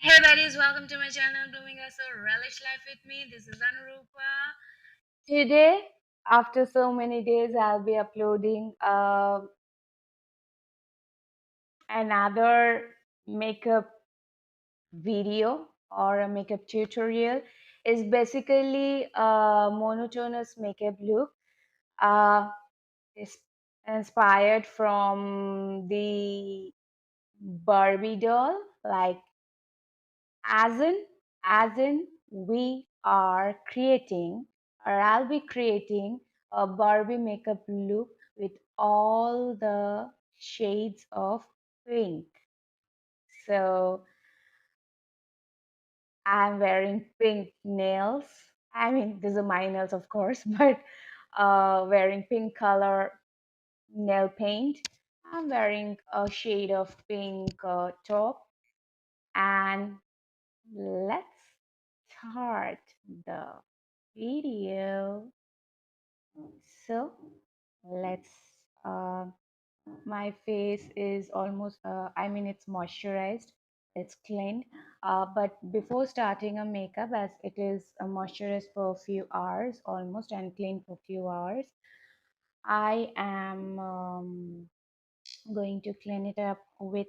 Hey buddies, welcome to my channel Blooming as a Relish Life with me. This is Anurupa. Today, after so many days, I'll be uploading another makeup video or a makeup tutorial. It's basically a monotonous makeup look. Uh, it's inspired from the Barbie doll, like as in we are creating, or I'll be creating, a Barbie makeup look with all the shades of pink. So I'm wearing pink nails. I mean, these are my nails, of course, but wearing pink color nail paint. I'm wearing a shade of pink top, and let's start the video. So let's, uh, my face is almost, I mean, it's moisturized, it's cleaned. But before starting a makeup, as it is moisturized for a few hours almost and cleaned for a few hours, I am going to clean it up with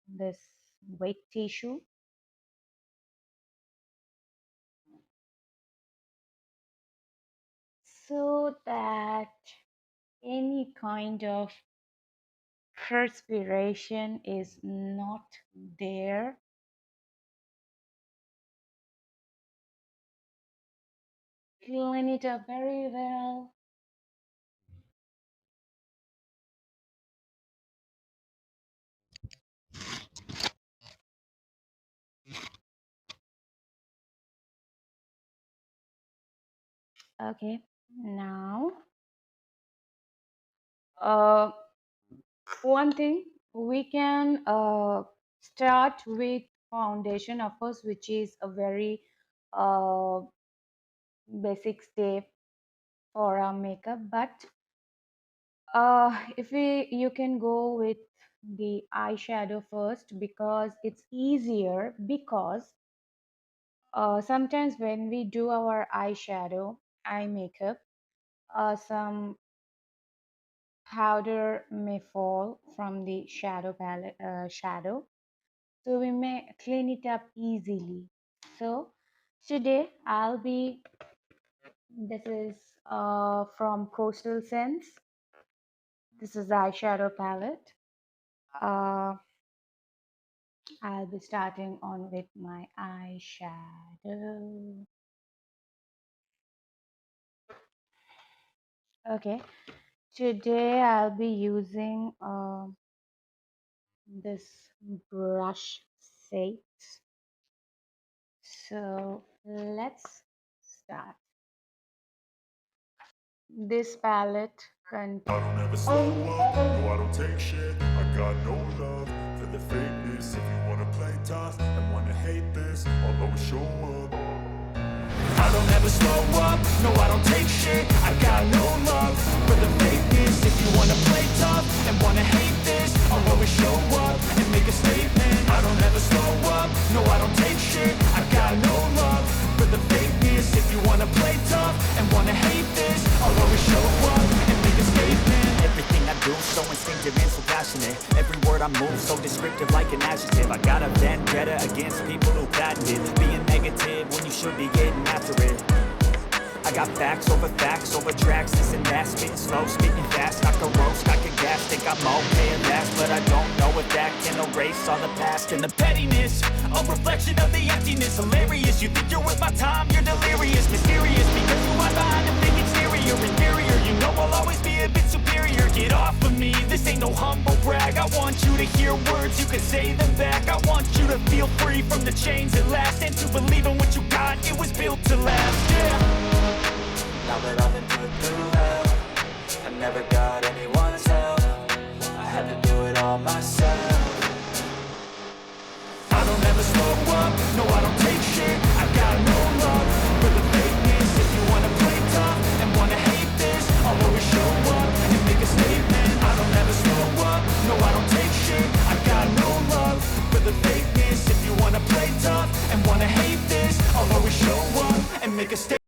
this wet tissue so that any kind of perspiration is not there. Clean it up very well. Okay, now, uh, one thing we can start with foundation, of course, which is a very uh, basic step for our makeup. But if you can go with the eyeshadow first because it's easier. Because sometimes when we do our eyeshadow, eye makeup, some powder may fall from the shadow palette, shadow, so we may clean it up easily. So today I'll be, this is from Coastal Sense. This is the eyeshadow palette. uh, I'll be starting on with my eyeshadow. Okay, today I'll be using this brush set. So let's start. This palette contains. I don't ever slow up, no I don't take shit. I got no love for the fakeness. If you wanna play tough and wanna hate this, I'll always show up. I don't ever slow up, no I don't take shit. I got no love for the fakeness. If you wanna play tough and wanna hate this, I'll always show up and make a statement. I don't ever slow up, no I don't take shit. I got no love for the fakeness. If you wanna play tough and wanna hate this, I'll always show up and make a statement. Everything I do so instinctive and so passionate. Every word I move so descriptive like an adjective. I got a vendetta against people who patented being negative when you should be getting after it. I got facts over tracks, this and that. Spitting slow, speaking fast, I can roast, I can gas. Think I'm okay at last, but I don't know if that can erase all the past. And the pettiness, a reflection of the emptiness. Hilarious, you think you're worth my time, you're delirious. Mysterious, because you hide behind a big exterior. Inferior, you know I'll always be a bit superior. Get off of me, this ain't no humble brag. I want you to hear words, you can say them back. I want you to feel free from the chains at last, and to believe in what you got, it was built to last, yeah. Now that I've been put through hell, I never got anyone's help. I had to do it all myself. I don't ever slow up, no I don't take shit. I got no love for the fakeness. If you wanna play tough and wanna hate this, I'll always show up and make a statement. I don't ever slow up, no I don't take shit. I got no love for the the fakeness. If you wanna play tough and wanna hate this, I'll always show up and make a statement.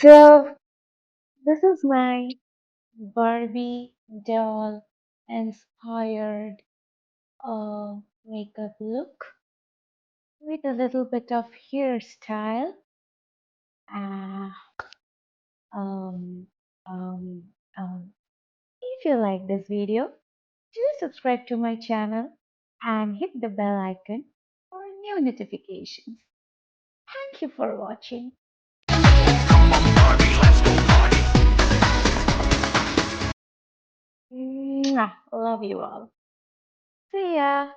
So this is my Barbie doll inspired makeup look with a little bit of hairstyle. Uh, um, um, if you like this video, do subscribe to my channel and hit the bell icon for new notifications. Thank you for watching. Mwah. Love you all. See ya.